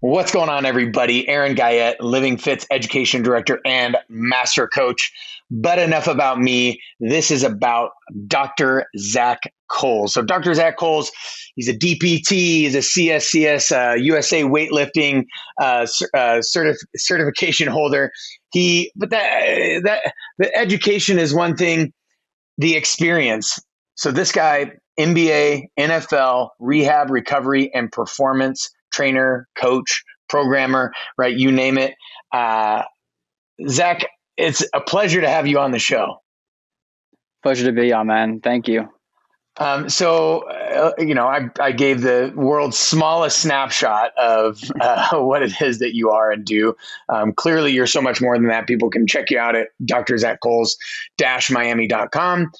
What's going on, everybody? Aaron Guyette, Living.Fit's Education Director and Master Coach. But enough about me. This is about Dr. Zach Colls. So Dr. Zach Colls, he's a DPT, he's a CSCS, USA weightlifting certification holder. The education is one thing, the experience. So this guy, NBA, NFL, rehab, recovery, and performance trainer, coach, programmer, right? You name it. Uh, Zach, it's a pleasure to have you on the show. Pleasure to be on, man. Thank you. I gave the world's smallest snapshot of what it is that you are and do. Clearly, you're so much more than that. People can check you out at drzachcolls-miami.com.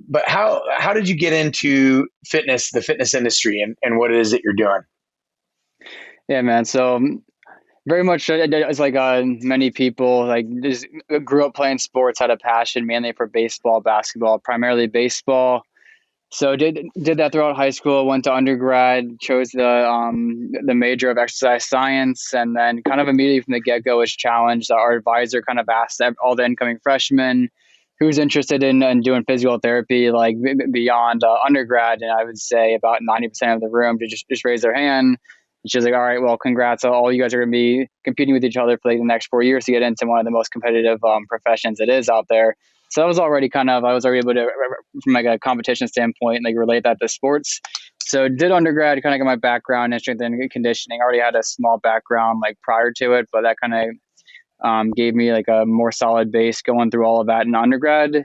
But how did you get into fitness, the fitness industry, and what it is that you're doing? Yeah, man. So very much it's like many people like just grew up playing sports, had a passion mainly for baseball, basketball, primarily baseball. So did that throughout high school, went to undergrad, chose the major of exercise science, and then kind of immediately from the get-go was challenged. Our advisor kind of asked all the incoming freshmen who's interested in doing physical therapy like beyond undergrad, and I would say about 90% of the room to just raise their hand. And she was like, all right, well, congrats. All you guys are going to be competing with each other for like the next 4 years to get into one of the most competitive professions it is out there. So that was already I was already able to, from like a competition standpoint, like relate that to sports. So did undergrad, kind of got my background in strength and conditioning. I already had a small background like prior to it, but that kind of gave me like a more solid base going through all of that in undergrad.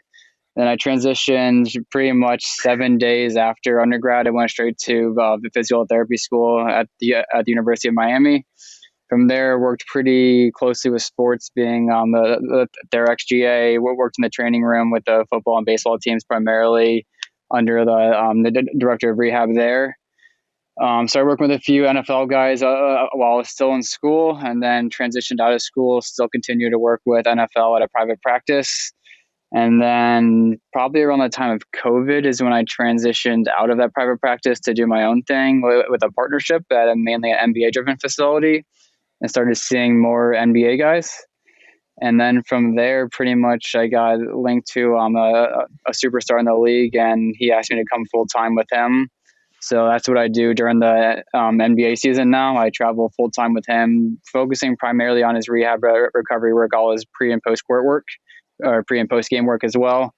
Then I transitioned pretty much 7 days after undergrad. I went straight to the physical therapy school at the University of Miami. From there, worked pretty closely with sports, being on their XGA. Worked in the training room with the football and baseball teams primarily under the director of rehab there. Started working with a few NFL guys while I was still in school, and then transitioned out of school. Still continue to work with NFL at a private practice. And then probably around the time of COVID is when I transitioned out of that private practice to do my own thing with a partnership at mainly an NBA-driven facility, and started seeing more NBA guys. And then from there, pretty much I got linked to a superstar in the league, and he asked me to come full time with him. So that's what I do during the NBA season now. I travel full time with him, focusing primarily on his rehab recovery work, all his pre and post court work, or pre and post game work as well.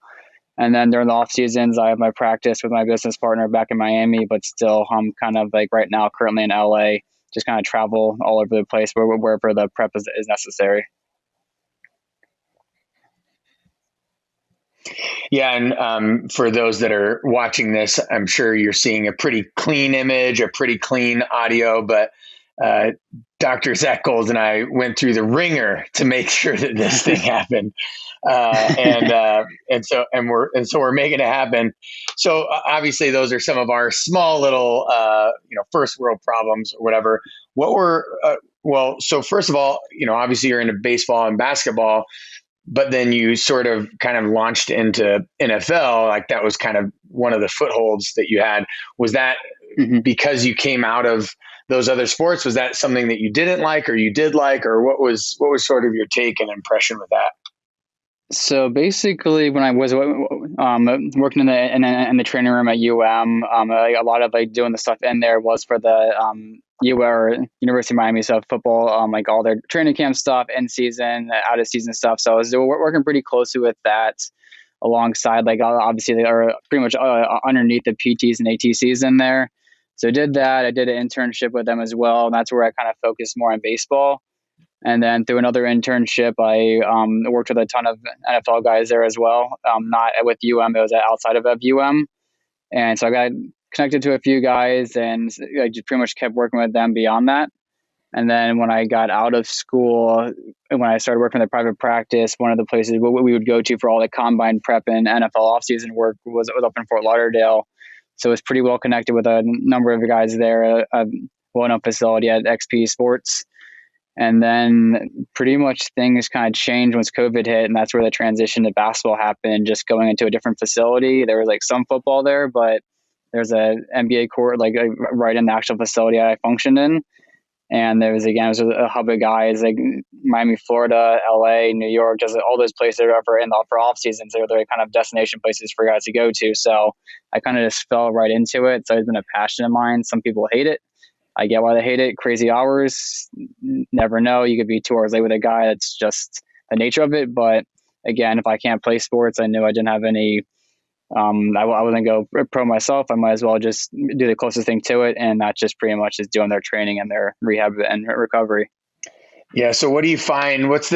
And then during the off seasons, I have my practice with my business partner back in Miami, but still I'm kind of like right now currently in LA, just kind of travel all over the place wherever the prep is necessary. Yeah, and for those that are watching this, I'm sure you're seeing a pretty clean image, a pretty clean audio, but uh, Dr. Zach Colls and I went through the ringer to make sure that this thing happened, and so we're making it happen. So obviously, those are some of our small little first world problems or whatever. So first of all, obviously you're into baseball and basketball, but then you sort of kind of launched into NFL. Like that was kind of one of the footholds that you had. Was that because you came out of those other sports? Was that something that you didn't like, or you did like, or what was sort of your take and impression with that? So basically, when I was working in the training room at a lot of like doing the stuff in there was for the or University of Miami stuff, football, like all their training camp stuff, in season, out of season stuff. So I was working pretty closely with that, alongside like obviously they are pretty much underneath the PTs and ATCs in there. So I did that. I did an internship with them as well, and that's where I kind of focused more on baseball. And then through another internship, I worked with a ton of NFL guys there as well. Not with it was outside of And so I got connected to a few guys, and I just pretty much kept working with them beyond that. And then when I got out of school, when I started working in the private practice, one of the places we would go to for all the combine prep and NFL offseason work was up in Fort Lauderdale. So it was pretty well connected with a number of guys there, a well-known facility at XP Sports. And then pretty much things kind of changed once COVID hit, and that's where the transition to basketball happened, just going into a different facility. There was like some football there, but there's a NBA court like right in the actual facility I functioned in. And there was, again, it was a hub of guys like Miami, Florida, LA, New York, just all those places that are for off seasons. They're kind of destination places for guys to go to. So I kind of just fell right into it. It's always been a passion of mine. Some people hate it. I get why they hate it. Crazy hours, never know. You could be 2 hours late with a guy. That's just the nature of it. But again, if I can't play sports, I knew I didn't have any. I wouldn't go pro myself. I might as well just do the closest thing to it, and that just pretty much is doing their training and their rehab and recovery. Yeah. So what do you find? What's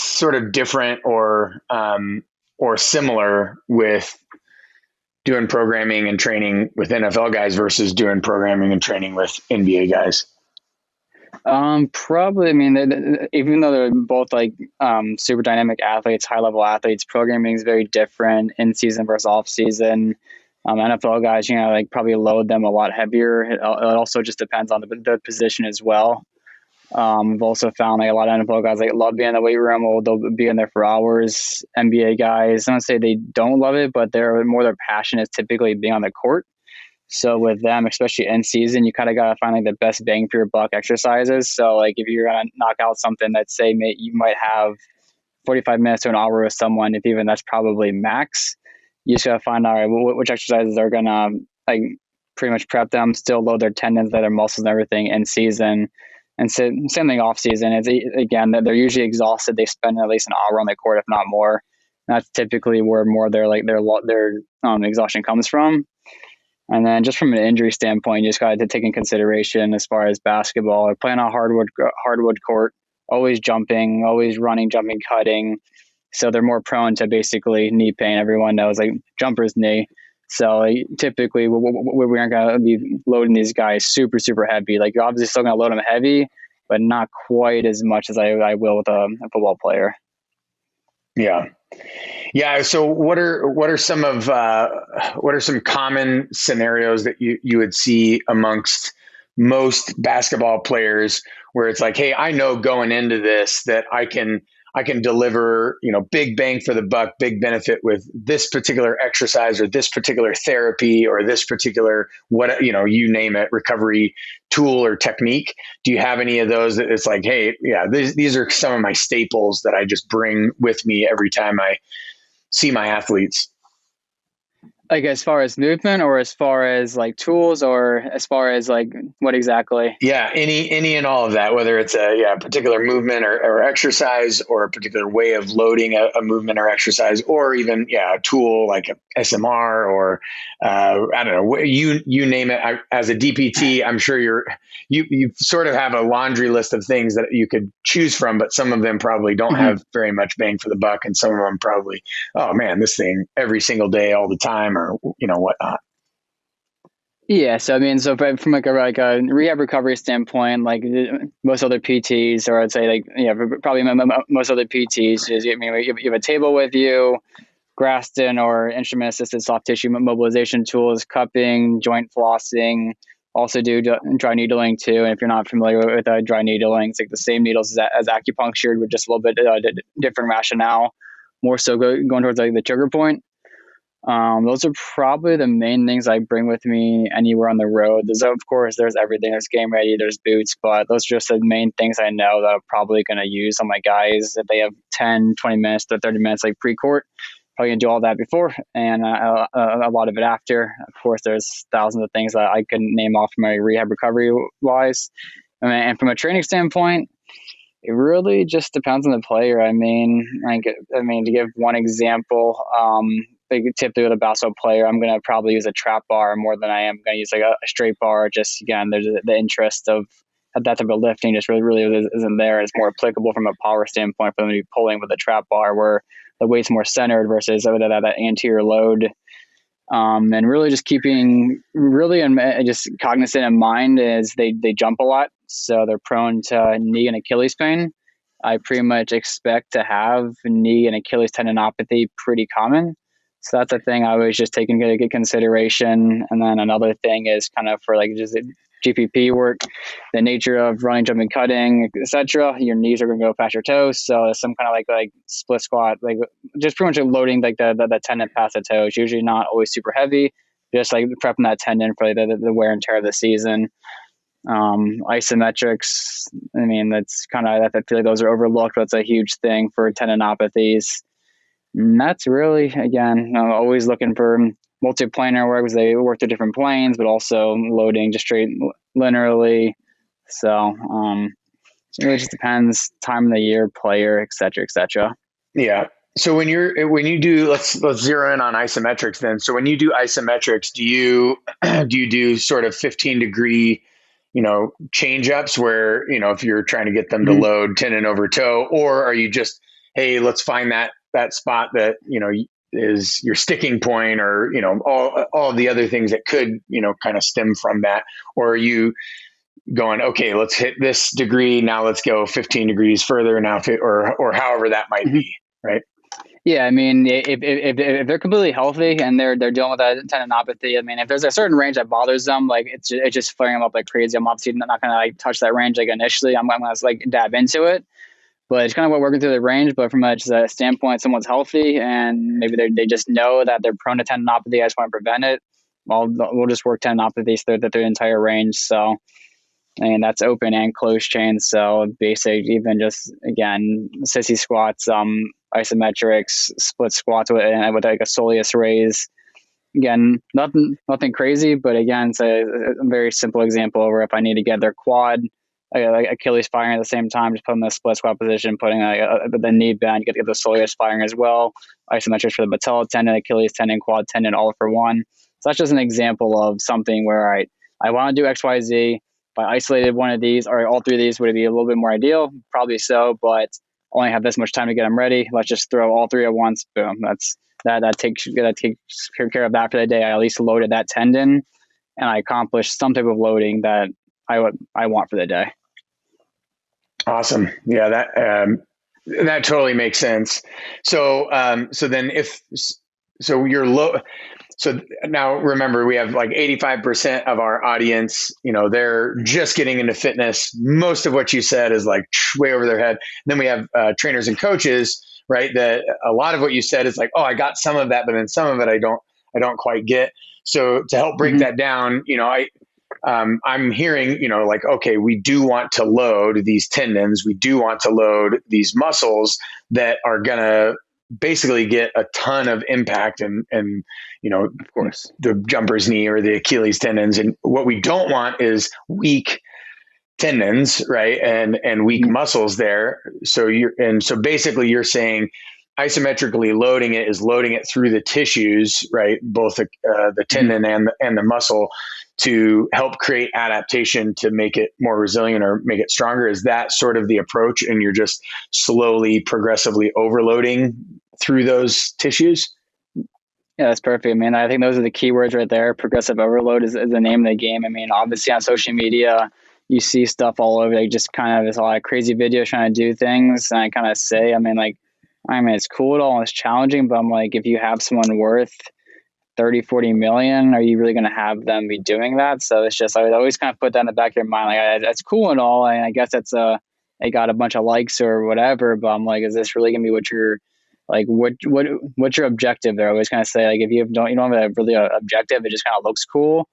sort of different or similar with doing programming and training with NFL guys versus doing programming and training with NBA guys? Probably. I mean, even though they're both like super dynamic athletes, high level athletes, programming is very different in season versus off season. NFL guys, like probably load them a lot heavier. It also just depends on the position as well. We've also found like a lot of NFL guys like love being in the weight room, or they'll be in there for hours. NBA guys, I don't say they don't love it, but their passion is typically being on the court. So with them, especially in season, you kind of got to find like the best bang for your buck exercises. So like if you're going to knock out something that say you might have 45 minutes to an hour with someone, if even that's probably max, you just got to find out which exercises are going to like pretty much prep them, still load their tendons, their muscles and everything in season. And so, same thing off season. It's, again, they're usually exhausted. They spend at least an hour on the court, if not more. And that's typically where more their exhaustion comes from. And then just from an injury standpoint, you just got to take in consideration as far as basketball or playing on hardwood court, always jumping, always running, jumping, cutting. So they're more prone to basically knee pain. Everyone knows like jumper's knee. So like, typically we aren't going to be loading these guys super, super heavy. Like you're obviously still going to load them heavy, but not quite as much as I will with a football player. Yeah. Yeah. So what are some common scenarios that you would see amongst most basketball players where it's like, hey, I know going into this that I can deliver, big bang for the buck, big benefit with this particular exercise or this particular therapy or this particular, you name it, recovery tool or technique. Do you have any of those that it's like, hey, yeah, these are some of my staples that I just bring with me every time I see my athletes? Like as far as movement or as far as like tools or as far as like what exactly? Yeah, any and all of that, whether it's a particular movement or exercise or a particular way of loading a movement or exercise, or even a tool like a SMR or I don't know, you name it. As a DPT, I'm sure you sort of have a laundry list of things that you could choose from, but some of them probably don't have very much bang for the buck, and some of them probably, oh man, this thing every single day, all the time, or whatnot. Yeah, so I mean, so from like a rehab recovery standpoint, like most other PTs, or I'd say like probably most other PTs, is you have a table with you, Graston or instrument assisted soft tissue mobilization tools, cupping, joint flossing. Also do dry needling too. And if you're not familiar with dry needling, it's like the same needles as acupuncture with just a little bit different rationale, more so going towards like the trigger point. Those are probably the main things I bring with me anywhere on the road. There's everything. There's game ready, there's boots, but those are just the main things I know that I'm probably going to use on my guys. If they have 10, 20 minutes to 30 minutes like pre-court, probably going to do all that before and a lot of it after. Of course, there's thousands of things that I couldn't name off from my rehab recovery wise. And from a training standpoint, it really just depends on the player. I mean, to give one example, typically with a basketball player, I'm going to probably use a trap bar more than I am going to use like a straight bar. Just again, there's the interest of that type of lifting just really isn't there. It's more applicable from a power standpoint for them to be pulling with a trap bar where the weight's more centered versus that anterior load. And really just keeping just cognizant in mind is they jump a lot. So they're prone to knee and Achilles pain. I pretty much expect to have knee and Achilles tendinopathy pretty common. So that's a thing I always just take into good consideration. And then another thing is kind of for like just GPP work, the nature of running, jumping, cutting, etc. Your knees are going to go past your toes. So some kind of like split squat, like just pretty much loading like the tendon past the toes. Usually not always super heavy, just like prepping that tendon for like the wear and tear of the season. Isometrics, I mean, that's kind of, I feel like those are overlooked, but it's a huge thing for tendinopathies. And that's really, again, always looking for multiplanar work because they work through different planes, but also loading just straight linearly. So it really just depends, time of the year, player, et cetera, et cetera. Yeah. So when you do, let's zero in on isometrics then. So when you do isometrics, do you do you do sort of 15-degree, change ups where, if you're trying to get them to Mm-hmm. load tendon over toe, or are you just, hey, let's find that spot that, is your sticking point, or, all of the other things that could, kind of stem from that? Or are you going, okay, let's hit this degree, now let's go 15 degrees further now, or however that might Mm-hmm. be, right? Yeah, I mean, if they're completely healthy and they're dealing with that tendinopathy, I mean, if there's a certain range that bothers them, like it's just flaring them up like crazy, I'm obviously not gonna like touch that range like initially. I'm gonna like dab into it, but it's kind of what working through the range. But from a, just a standpoint, someone's healthy and maybe they just know that they're prone to tendinopathy. I just want to prevent it. Well, we'll just work tendinopathies through the entire range. So and that's open and closed chain. So basic, even just again, sissy squats, isometrics, split squats with like a soleus raise. Again, nothing crazy, but again, it's a very simple example where if I need to get their quad, like Achilles firing at the same time, just put them in the split squat position, putting the knee bend, you get to get the soleus firing as well. Isometrics for the patella tendon, Achilles tendon, quad tendon, all for one. So that's just an example of something where I want to do XYZ. If I isolated one of these or all three of these, would it be a little bit more ideal? Probably so, but only have this much time to get them ready. Let's just throw all three at once. Boom. That takes care of that for the day. I at least loaded that tendon, and I accomplished some type of loading that I want for the day. Awesome. Yeah, that totally makes sense. So then you're low. So now remember, we have like 85% of our audience, they're just getting into fitness. Most of what you said is like way over their head. And then we have trainers and coaches, right? That a lot of what you said is like, oh, I got some of that, but then some of it I don't quite get. So to help break Mm-hmm. that down, I'm hearing, like, okay, we do want to load these tendons. We do want to load these muscles that are going to basically get a ton of impact and, Of course. the jumper's knee or the Achilles tendons. And what we don't want is weak tendons, right? And weak Mm-hmm. muscles there. So basically you're saying isometrically loading it is loading it through the tissues, right? Both the tendon and the muscle, to help create adaptation to make it more resilient or make it stronger. Is that sort of the approach? And you're just slowly, progressively overloading through those tissues? Yeah, that's perfect. I mean, I think those are the keywords right there. Progressive overload is the name of the game. I mean, obviously on social media, you see stuff all over. Like just kind of there's a lot of crazy videos trying to do things. And I kind of say, I mean, it's cool at all and it's challenging, but I'm like, if you have someone worth 30, 40 million, are you really going to have them be doing that? So it's just, I would always kind of put that in the back of your mind. Like, that's cool and all. And I guess it got a bunch of likes or whatever, but I'm like, is this really going to be what you're like, what's your objective there? I always kind of say, like, if you don't have a really objective, it just kind of looks cool.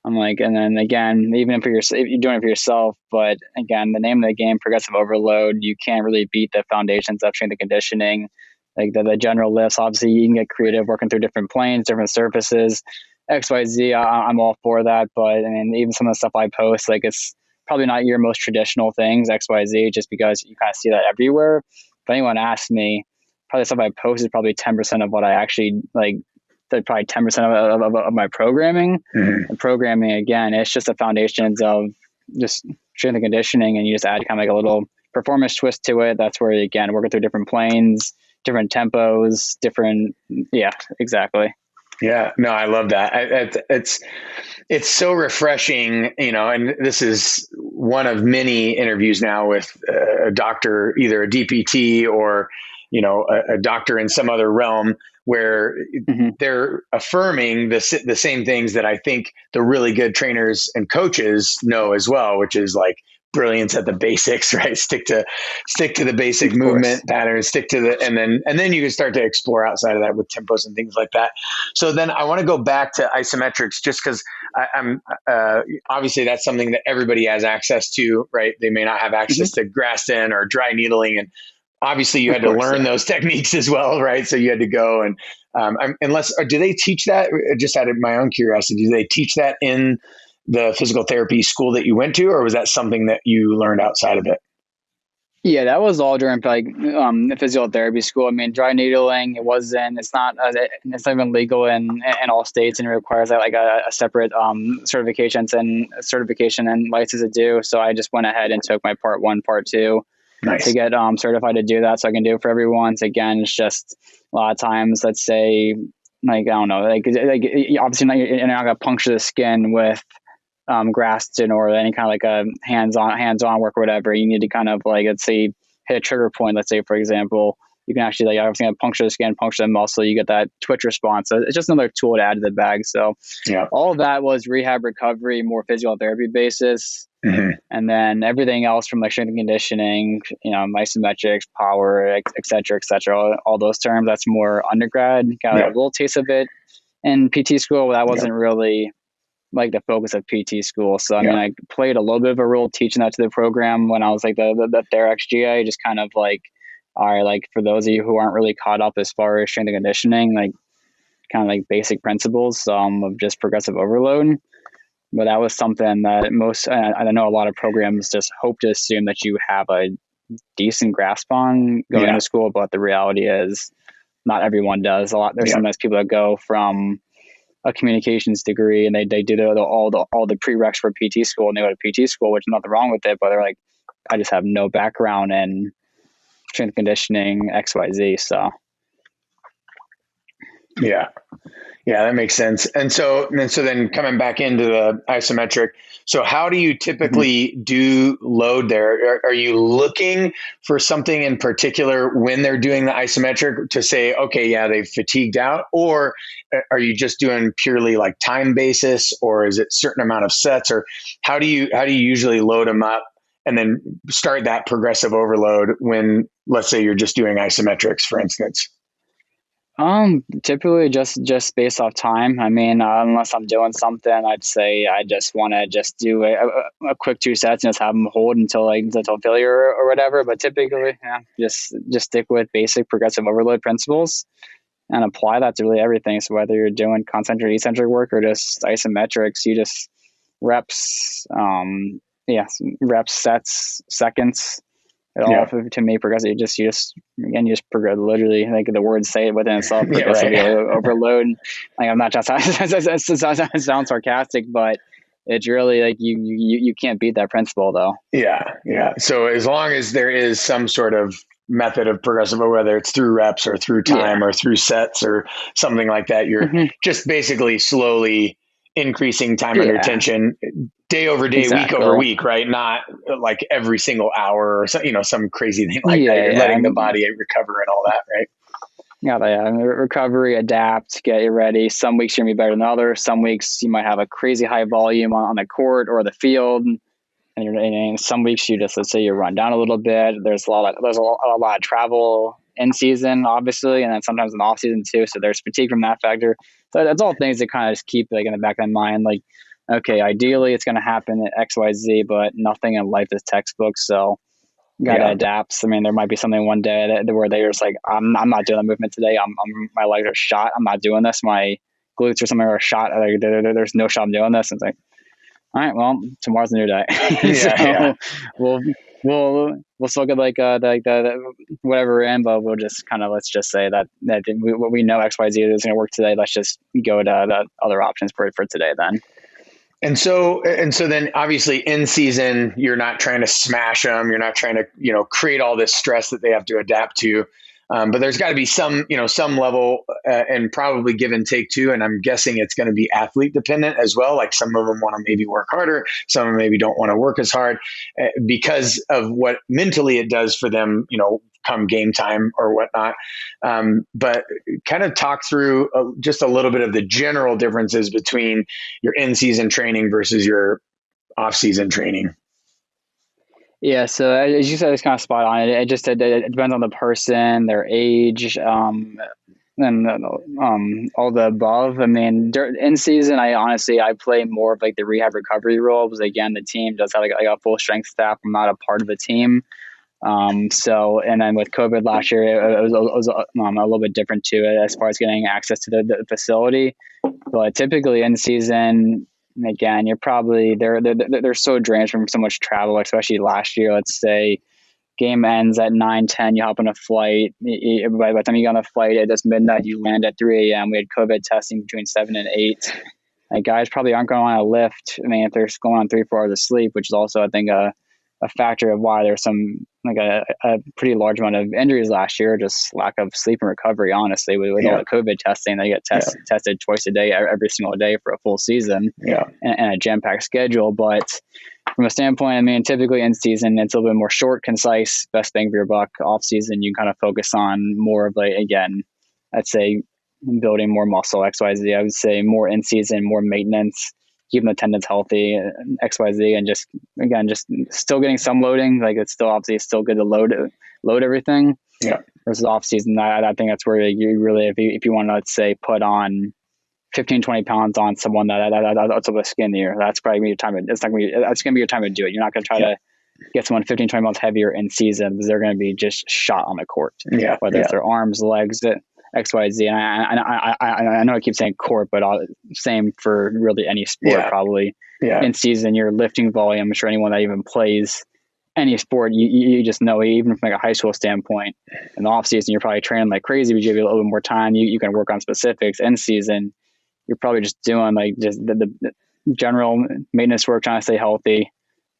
I'm like, and then again, even if you're doing it for yourself, but again, the name of the game, progressive overload, you can't really beat the foundations of strength and conditioning, like the general lifts. Obviously, you can get creative working through different planes, different surfaces, XYZ. I'm all for that, but I mean, even some of the stuff I post, like it's probably not your most traditional things, XYZ, just because you kind of see that everywhere. If anyone asks me, probably the stuff I post is probably 10% of what I actually like. Probably 10% of my programming. Mm-hmm. And programming, again, it's just the foundations of just strength and conditioning, and you just add kind of like a little performance twist to it. That's where, again, working through different planes, different tempos, yeah, exactly. Yeah, no, I love that. It's so refreshing, and this is one of many interviews now with a doctor, either a DPT or, a doctor in some other realm, where they're affirming the same things that I think the really good trainers and coaches know as well, which is like brilliance at the basics, right? Stick to the basic Of course. movement patterns, stick to the, and then you can start to explore outside of that with tempos and things like that. So then I want to go back to isometrics just because I'm obviously that's something that everybody has access to, right? They may not have Hmm. access to Graston or dry needling, and obviously you Of had to course, learn yeah. those techniques as well, right? So you had to go and unless do they teach that? Just out of my own curiosity, do they teach that in the physical therapy school that you went to, or was that something that you learned outside of it? Yeah, that was all during like the physical therapy school. I mean, dry needling, it wasn't. It's not even legal in all states, and it requires like a separate certification and license to do. So I just went ahead and took my part one, part two to Nice. get certified to do that, so I can do it for everyone. So again, it's just a lot of times, let's say, like I don't know, like obviously you're not gonna puncture the skin with Graston or any kind of like a hands on work or whatever. You need to kind of like, let's say, hit a trigger point. Let's say, for example, you can actually like obviously puncture the skin, puncture the muscle. You get that twitch response. So it's just another tool to add to the bag. So Yeah. all of that was rehab recovery, more physical therapy basis. Hmm. And then everything else from like strength and conditioning, isometrics, power, et cetera, all those terms, that's more undergrad. Got a Yeah. little taste of it in PT school, but that Yeah. wasn't really like the focus of PT school. So I mean, Yeah. I played a little bit of a role teaching that to the program when I was like the Therex GA, just kind of like, all right, like for those of you who aren't really caught up as far as strength and conditioning, like kind of like basic principles of just progressive overload. But that was something that I know a lot of programs just hope to assume that you have a decent grasp on going Yeah. into school, but the reality is not everyone does. There's Yeah. sometimes people that go from a communications degree and they do all the prereqs for PT school and they go to PT school, which is nothing wrong with it, but they're like, I just have no background in strength conditioning XYZ. So Yeah. Yeah, that makes sense. And so then coming back into the isometric, so how do you mhm. typically do load there? Are you looking for something in particular when they're doing the isometric to say, okay, yeah, they've fatigued out, or are you just doing purely like time basis, or is it certain amount of sets, or how do you usually load them up and then start that progressive overload when, let's say, you're just doing isometrics, for instance? Typically just based off time. I mean, unless I'm doing something, I'd say I just want to just do a quick 2 sets and just have them hold until failure or whatever. But typically, yeah, just stick with basic progressive overload principles and apply that to really everything. So whether you're doing concentric, eccentric work or just isometrics, you just reps, yeah, reps, sets, seconds. It all Yeah. to me progressive. You just again you just progress literally like the words say it within itself. Yeah. Progressively Right. overload. Like I'm not just it sounds sarcastic, but it's really like you can't beat that principle though. Yeah, yeah. So as long as there is some sort of method of progressive, or whether it's through reps or through Yeah. time or through sets or something like that, you're Hmm. just basically slowly increasing time under Yeah. tension day over day, week over Exactly. week, right? Not like every single hour or some crazy thing like that. Yeah. You're Yeah. letting the And body recover and all that, right? yeah, recovery, adapt, get you ready. Some weeks you're gonna be better than others. Some weeks you might have a crazy high volume on the court or the field, and some weeks you just let's say you run down a little bit. There's a lot of travel in season, obviously, and then sometimes in off season too. So there's fatigue from that factor. So that's all things that kind of just keep like in the back of my mind. Like, okay, ideally it's going to happen at X Y Z, but nothing in life is textbook. So got to Yeah, adapt. I mean, there might be something one day where they're just like, I'm not doing the movement today. My legs are shot. I'm not doing this. My glutes or something are shot. There's no shot I'm doing this. And it's like, all right, well, tomorrow's a new day. yeah, yeah. So we'll we'll still get like the whatever we're in, but we'll just kind of let's just say that we know XYZ is going to work today. Let's just go to the other options for today then. And so then obviously in season, you're not trying to smash them. You're not trying to, create all this stress that they have to adapt to. But there's got to be some level and probably give and take too. And I'm guessing it's going to be athlete dependent as well. Like some of them want to maybe work harder. Some of them maybe don't want to work as hard because of what mentally it does for them, come game time or whatnot. But kind of talk through just a little bit of the general differences between your in-season training versus your off-season training. Yeah, so as you said, it's kind of spot on. It depends on the person, their age, and all the above. I mean, in season, I play more of like the rehab recovery role because again, the team does have like a full strength staff. I'm not a part of the team. So, and then with COVID last year, it was a little bit different too, as far as getting access to the facility. But typically in season, again, you're probably they're so drained from so much travel, especially last year. Let's say game ends at 9:10. You hop on a flight. By the time you get on a flight, it's midnight. You land at 3 a.m. We had COVID testing between 7 and 8. Like guys probably aren't going to want to lift. I mean, if they're going on 3 4 hours of sleep, which is also I think a factor of why there's some like a pretty large amount of injuries last year, just lack of sleep and recovery. Honestly, with all the COVID testing, they get tested twice a day, every single day for a full season, and a jam-packed schedule. But from a standpoint, I mean, typically in season, it's a little bit more short, concise, best bang for your buck. Off season, you kind of focus on more of like, again, I'd say building more muscle, XYZ. I would say more in season, more maintenance, keeping the tendons healthy, XYZ, and just still getting some loading. Like it's still obviously still good to load everything. Yeah. Versus off season, I think that's where you really, if you want to, let's say, put on 15, 20 pounds on someone that's a bit skinnier, that's probably your time. That's going to be your time to do it. You're not going to try to get someone 15, 20 pounds heavier in season because they're going to be just shot on the court. Whether it's their arms, legs, XYZ. And I know I keep saying court, but same for really any sport probably. In season, your lifting volume, I'm sure anyone that even plays any sport, you just know, even from like a high school standpoint, in the off season, you're probably training like crazy, but you have a little bit more time. You can work on specifics. In season, you're probably just doing like just the general maintenance work, trying to stay healthy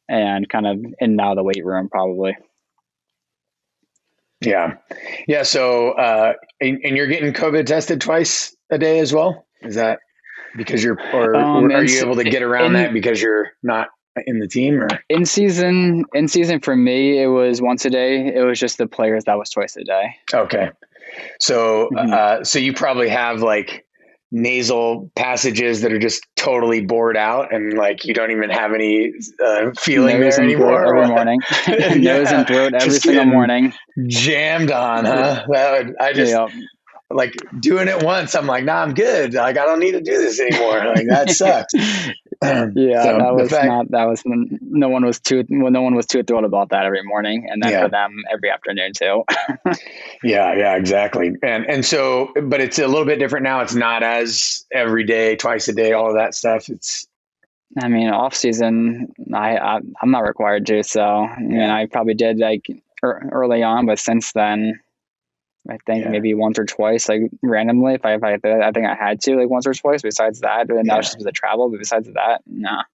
and kind of in and out of the weight room probably. Yeah. So, and you're getting COVID tested twice a day as well? Is that because or are you able to get around that because you're not in the team? Or in season for me, it was once a day. It was just the players that was twice a day. Okay. So, so you probably have like nasal passages that are just totally bored out and like you don't even have any feeling nose there and anymore throat every morning. Nose and throat every single morning. Jammed on, huh? I just like doing it once. I'm like, nah, I'm good. Like I don't need to do this anymore. Like that sucks. No one was too thrilled about that every morning, and then for them every afternoon too. Yeah, exactly. And so, but it's a little bit different now. It's not as every day, twice a day, all of that stuff. I mean, off season, I'm not required to. So I mean, I probably did like early on, but since then, I think maybe once or twice, like randomly, if I think I had to like once or twice. Besides that, and that was just the travel. But besides that, nah.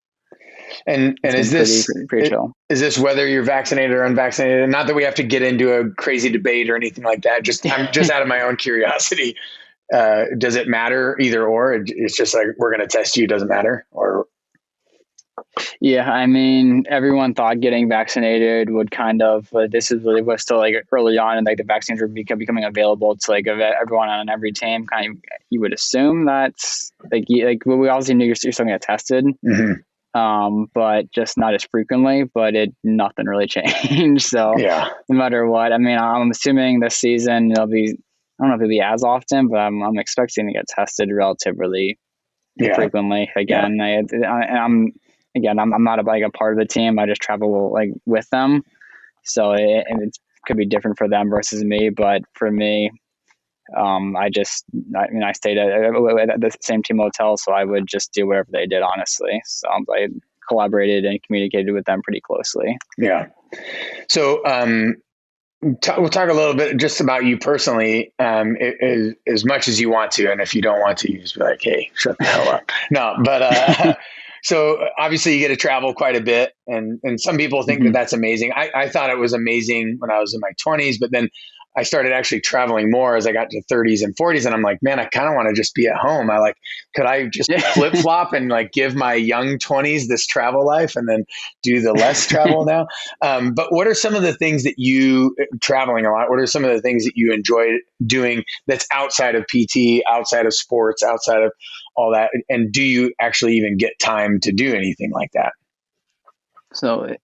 And is this pretty chill? Is this whether you're vaccinated or unvaccinated? Not that we have to get into a crazy debate or anything like that. I'm just out of my own curiosity. Does it matter either or? It's just like we're going to test you. It doesn't matter. Or yeah, I mean, everyone thought getting vaccinated would kind of. This is really was still like early on, and like the vaccines were becoming available to like everyone on every team. Kind of, you would assume that's like we obviously knew you're still going to get tested. But just not as frequently, but nothing really changed. So no matter what, I mean, I'm assuming this season I don't know if it'll be as often, but I'm expecting to get tested relatively frequently again. I'm not a part of the team. I just travel like with them. So it could be different for them versus me, but for me, I stayed at the same team hotel, so I would just do whatever they did, honestly. So I collaborated and communicated with them pretty closely. Yeah. So we'll talk a little bit just about you personally, as much as you want to, and if you don't want to, you just be like, "Hey, shut the hell up." No, but so obviously you get to travel quite a bit, and some people think that that's amazing. I thought it was amazing when I was in my 20s, but then I started actually traveling more as I got to 30s and 40s. And I'm like, man, I kind of want to just be at home. Could I just flip flop and like give my young 20s this travel life and then do the less travel now? But what are some of the things that traveling a lot, what are some of the things that you enjoy doing that's outside of PT, outside of sports, outside of all that? And do you actually even get time to do anything like that? So,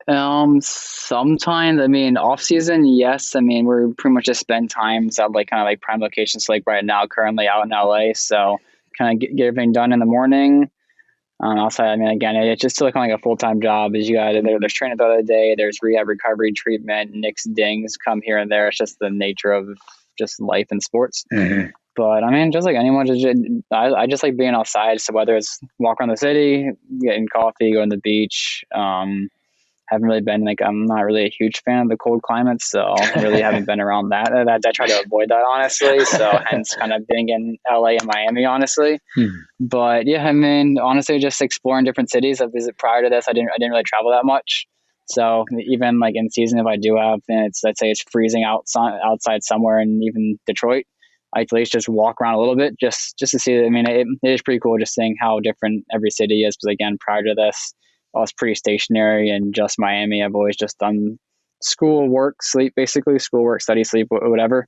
sometimes, I mean, off season, yes. I mean, we're pretty much just spend times at like kind of like prime locations. Like right now, currently out in LA, so kind of get everything done in the morning. Also, I mean, again, it's just still kind of like a full time job. Is you got there's training the other day, there's rehab, recovery, treatment, nicks, dings come here and there. It's just the nature of just life in sports. Hmm. But I mean, just like anyone, I just like being outside. So whether it's walk around the city, getting coffee, going to the beach, haven't really been like I'm not really a huge fan of the cold climates, so really haven't been around that. I try to avoid that honestly. So hence kind of being in LA and Miami, honestly. But yeah, I mean, honestly, just exploring different cities. I visit prior to this, I didn't really travel that much. So even like in season, if I do have, and it's let's say it's freezing outside somewhere, in even Detroit, I at least just walk around a little bit just to see. I mean, it is pretty cool just seeing how different every city is. Because again, prior to this, I was pretty stationary and just Miami. I've always just done school, work, sleep, basically school, work, study, sleep, whatever.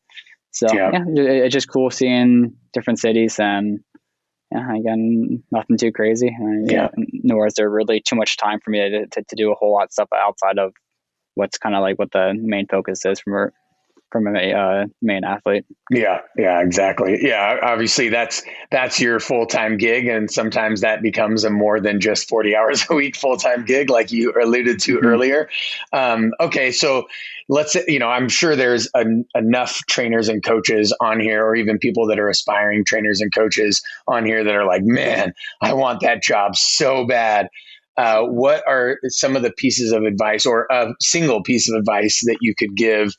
So Yeah. yeah, it's just cool seeing different cities and yeah, again, nothing too crazy. Yeah. Nor is there really too much time for me to do a whole lot of stuff outside of what's kind of like what the main focus is from a main athlete. Yeah, yeah, exactly. Yeah, obviously that's your full-time gig, and sometimes that becomes a more than just 40 hours a week full-time gig, like you alluded to Mm-hmm. earlier. Okay, so let's say, I'm sure there's enough trainers and coaches on here, or even people that are aspiring trainers and coaches on here that are like, man, I want that job so bad. What are some of the pieces of advice, or a single piece of advice that you could give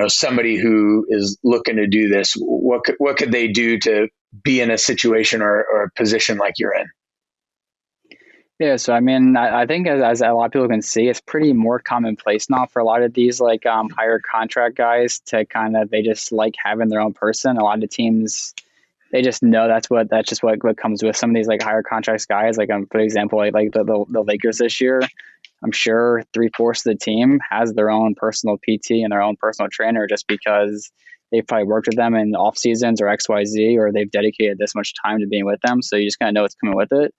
somebody who is looking to do this? What could they do to be in a situation or a position like you're in? Yeah, so I mean, I think as a lot of people can see, it's pretty more commonplace now for a lot of these like higher contract guys to kind of they just like having their own person. A lot of teams they just know that's just what comes with some of these like higher contracts guys. Like for example, like the Lakers this year, I'm sure 3/4 of the team has their own personal PT and their own personal trainer just because they've probably worked with them in off seasons or XYZ, or they've dedicated this much time to being with them. So you just kind of know what's coming with it.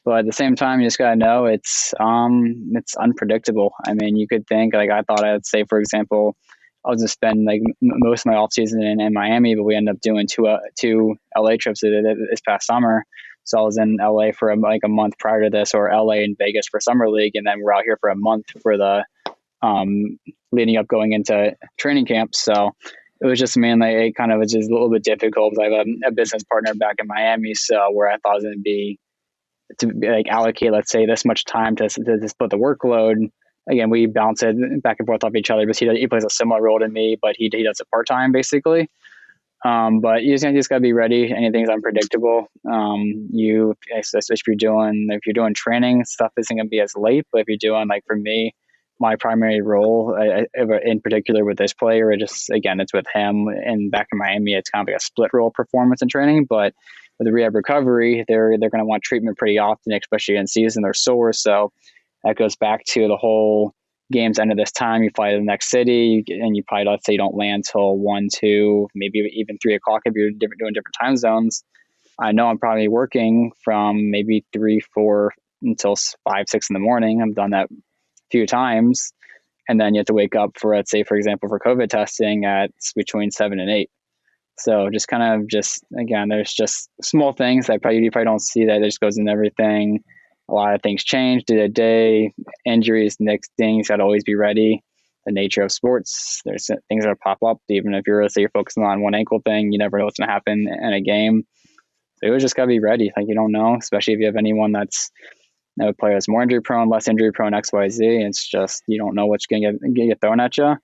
But at the same time, you just gotta know it's unpredictable. I mean, you could think like I thought I'd say, for example, I'll just spend like most of my off season in Miami, but we ended up doing two LA trips this past summer. So I was in LA for like a month prior to this, or LA and Vegas for summer league, and then we're out here for a month for the leading up going into training camp. So it was just mainly it kind of was just a little bit difficult because I have a business partner back in Miami, so where I thought it was going to be like allocate, let's say, this much time to split the workload. Again, we bounce it back and forth off each other because he plays a similar role to me, but he does it part time basically. But you just got to be ready. Anything's unpredictable. If you're doing training, stuff isn't going to be as late. But if you're doing like for me, my primary role in particular with this player, it's with him. And back in Miami, it's kind of like a split role performance and training. But with the rehab recovery, they're going to want treatment pretty often, especially in season. They're sore, so that goes back to the whole games end of this time. You fly to the next city, and you probably let's say you don't land till 1, 2, maybe even 3 o'clock if you're doing different time zones. I know I'm probably working from maybe 3, 4 until 5, 6 in the morning. I've done that a few times, and then you have to wake up for let's say for example for COVID testing at between 7 and 8. So just kind of just again, there's just small things that you probably don't see that just goes in everything. A lot of things change day to day. Injuries, next things got to always be ready. The nature of sports, there's things that pop up. Even if you're, let's say, you're focusing on one ankle thing, you never know what's going to happen in a game. So you just got to be ready. Like you don't know, especially if you have anyone that's a player that's more injury prone, less injury prone, X, Y, Z. It's just you don't know what's going to get thrown at you.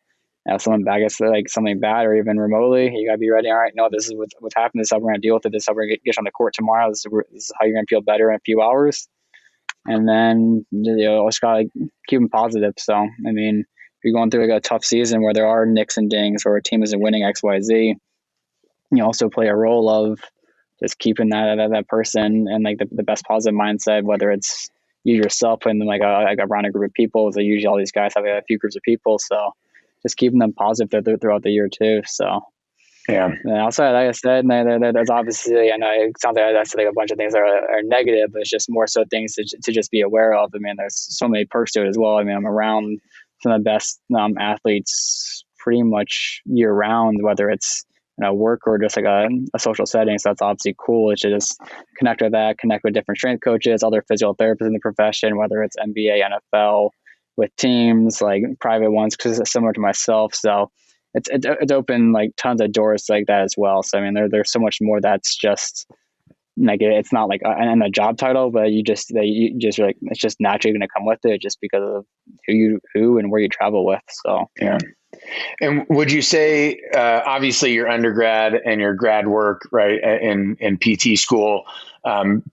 If someone gets like something bad or even remotely, you got to be ready. All right, no, this is what's happened. This is how we're going to deal with it. This is how we're going to get you on the court tomorrow. This is how you're going to feel better in a few hours. And then just gotta keep them positive. So I mean, if you're going through like a tough season where there are nicks and dings or a team isn't winning X, Y, Z, you also play a role of just keeping that person and like the best positive mindset. Whether it's you yourself and like around a group of people, so usually all these guys have a few groups of people. So just keeping them positive throughout the year too. So Yeah. And outside, like I said, there's obviously, I know it sounds like that's like a bunch of things that are negative, but it's just more so things to just be aware of. I mean, there's so many perks to it as well. I mean, I'm around some of the best athletes pretty much year round, whether it's work or just like a social setting. So that's obviously cool. It's just connect with that, connect with different strength coaches, other physical therapists in the profession, whether it's NBA, NFL, with teams like private ones, because it's similar to myself. So it's opened like tons of doors like that as well. So I mean, there's so much more that's just like it's not like a job title, but you just like it's just naturally going to come with it just because of who and where you travel with. So Yeah. And would you say, obviously, your undergrad and your grad work, right, in PT school,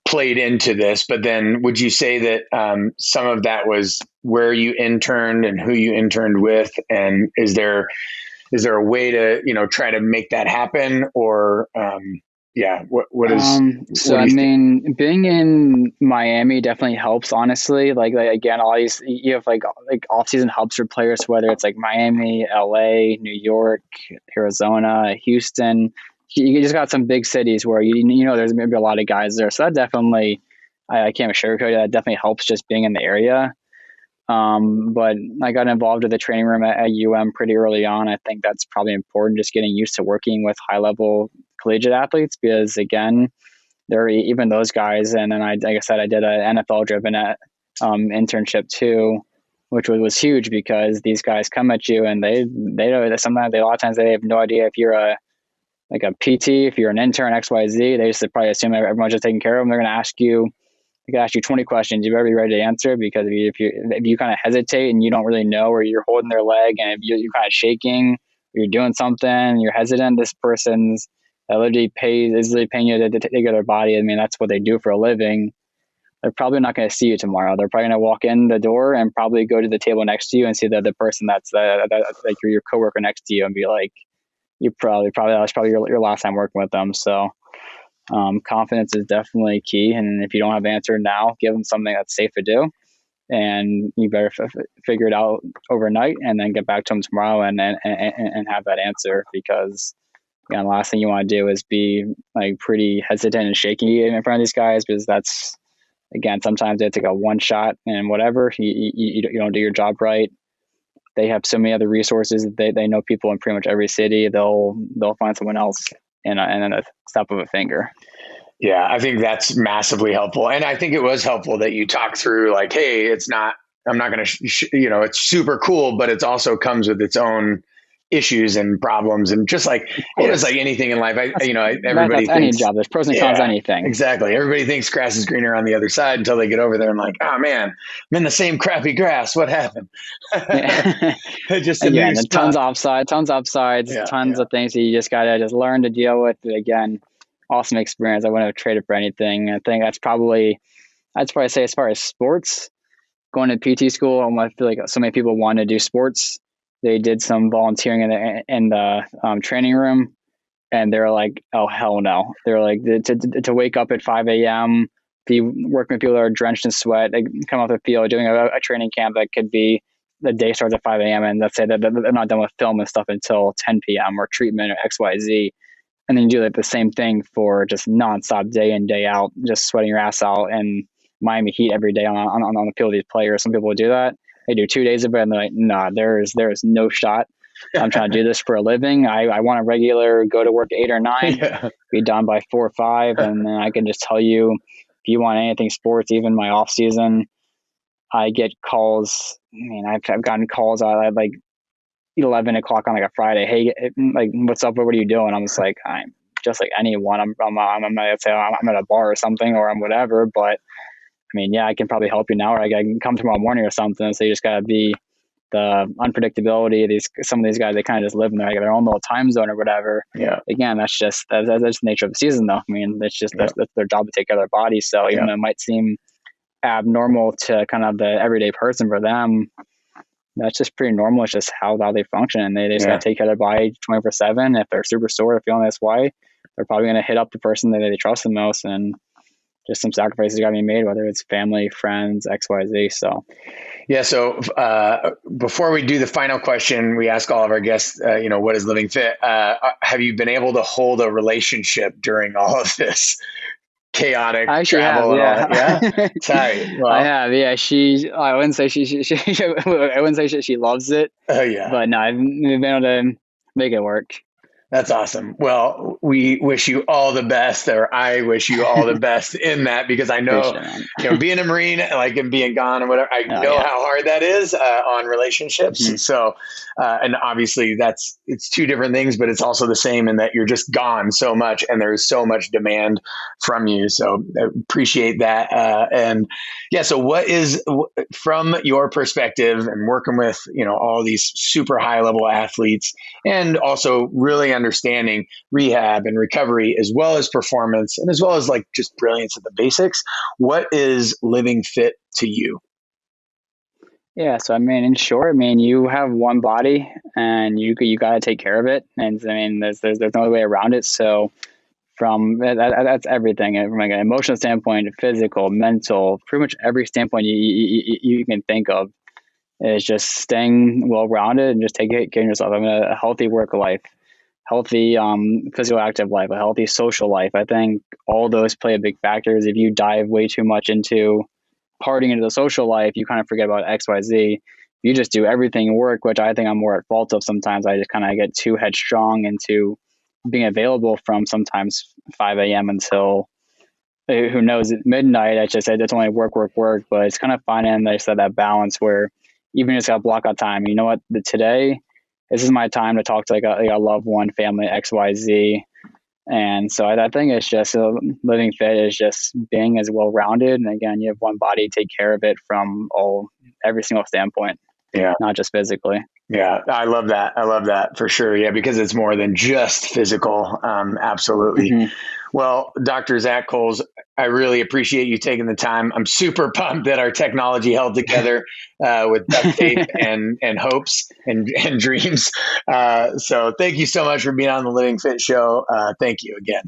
played into this, but then would you say that some of that was where you interned and who you interned with, and is there a way to try to make that happen, or yeah, so what do I you think? mean, being in Miami definitely helps, honestly. Like again, all these you have like off season hubs for players, whether it's like Miami, LA, New York, Arizona, Houston. You just got some big cities where there's maybe a lot of guys there. So that definitely, I can't sugarcoat it. That definitely helps just being in the area. But I got involved with the training room at pretty early on. I think that's probably important, just getting used to working with high level collegiate athletes, because again, there are even those guys. And then like I said, I did an NFL driven internship too, which was huge, because these guys come at you and they know sometimes a lot of times they have no idea if you're a PT, if you're an intern, XYZ. They just probably assume everyone's just taking care of them. They're going to ask you. I could ask you 20 questions. You better be ready to answer, because if you kind of hesitate and you don't really know, or you're holding their leg and if you're kind of shaking, or you're doing something, you're hesitant, this person's literally is literally paying you to take care of their body. I mean, that's what they do for a living. They're probably not going to see you tomorrow. They're probably going to walk in the door and probably go to the table next to you and see the person that's like your coworker next to you and be like, you probably that was probably your last time working with them. So confidence is definitely key. And if you don't have the answer now, give them something that's safe to do. And you better figure it out overnight and then get back to them tomorrow and have that answer. Because the last thing you want to do is be like pretty hesitant and shaky in front of these guys, because that's, again, sometimes they take a one shot and whatever, you don't do your job right. They have so many other resources. They know people in pretty much every city. They'll find someone else in a snap of a finger. Yeah, I think that's massively helpful. And I think it was helpful that you talked through like, hey, I'm not going to, it's super cool, but it also comes with its own issues and problems. And just like, it's like anything in life, everybody that's any thinks, job. There's pros and cons to yeah, anything. exactly. Everybody thinks grass is greener on the other side until they get over there and like, oh man, I'm in the same crappy grass. What happened? Yeah. Just a Again, new tons spot. of upsides, Yeah. tons Yeah. of things that you just gotta just learn to deal with. Again, awesome experience. I wouldn't have traded for anything. I think I'd probably say, as far as sports, going to PT school, I feel like so many people want to do sports. They did some volunteering in the training room, and they're like, "Oh hell no!" They're like, to wake up at 5 a.m., be working with people that are drenched in sweat, they come off the field doing a training camp that could be, the day starts at 5 a.m. and let's say that they're not done with film and stuff until 10 p.m. or treatment or XYZ, and then you do like the same thing for just nonstop, day in day out, just sweating your ass out and Miami Heat every day on the field. These players, some people would do that. They do 2 days of it and they're like, nah, there is no shot. I'm trying to do this for a living. I want a regular go to work 8 or 9, Yeah. be done by 4 or 5, and then I can just tell you, if you want anything sports, even my off season, I get calls. I mean, I've gotten calls at like 11 o'clock on like a Friday. Hey, like, what's up? What are you doing? I'm just like, I'm just like anyone. I'm at a bar or something, or I'm whatever. But I mean, yeah, I can probably help you now, or I can come tomorrow morning or something. So you just gotta be the unpredictability of some of these guys. They kind of just live in their own little time zone or whatever. Yeah. Again, that's the nature of the season, though. I mean, that's their job to take care of their body. So even Yeah. though it might seem abnormal to kind of the everyday person, for them, that's just pretty normal. It's just how they function, and they just got to take care of their body 24/7. If they're super sore or feeling this way, they're probably going to hit up the person that they trust the most. And just some sacrifices got to be made, whether it's family, friends, XYZ. So Yeah. So before we do the final question, we ask all of our guests, what is Living Fit? Have you been able to hold a relationship during all of this chaotic I actually have, travel and all yeah. that? Yeah. Tight. I Well, have, yeah. I wouldn't say I wouldn't say she loves it, oh yeah. but no, I've been able to make it work. That's awesome. Well, we wish you all the best, or I wish you all the best in that, because I know, Appreciate it, man. being a Marine, like, and being gone and whatever, I Oh know yeah. how hard that is on relationships. Mhm. So, and obviously it's two different things, but it's also the same in that you're just gone so much and there's so much demand from you. So I appreciate that. And yeah, so what is, from your perspective and working with, all these super high level athletes, and also really understanding rehab and recovery as well as performance and as well as like just brilliance at the basics, what is Living Fit to you? Yeah, so I mean, in short, I mean, you have one body, and you got to take care of it, and I mean, there's no other way around it. So that's everything, from like an emotional standpoint, physical, mental, pretty much every standpoint you can think of, is just staying well rounded and just taking care of yourself. I mean, a healthy work life, healthy physical active life, a healthy social life. I think all those play a big factors. If you dive way too much into partying into the social life, you kind of forget about XYZ. You just do everything work, which I think I'm more at fault of sometimes. I just kind of get too headstrong into being available from sometimes 5 a.m. until who knows at midnight. I just said it's only work, work, work. But it's kind of finding, like I said, that balance where even just got to block out time. You know what? Today, this is my time to talk to like a loved one, family, XYZ. And so I think it's just living fit is just being as well rounded. And again, you have one body, take care of it from every single standpoint, Yeah. not just physically. Yeah, I love that. I love that for sure. Yeah, because it's more than just physical. Absolutely. Mm-hmm. Well, Dr. Zach Colls, I really appreciate you taking the time. I'm super pumped that our technology held together with duct tape and hopes and dreams. So thank you so much for being on the Living Fit Show. Thank you again.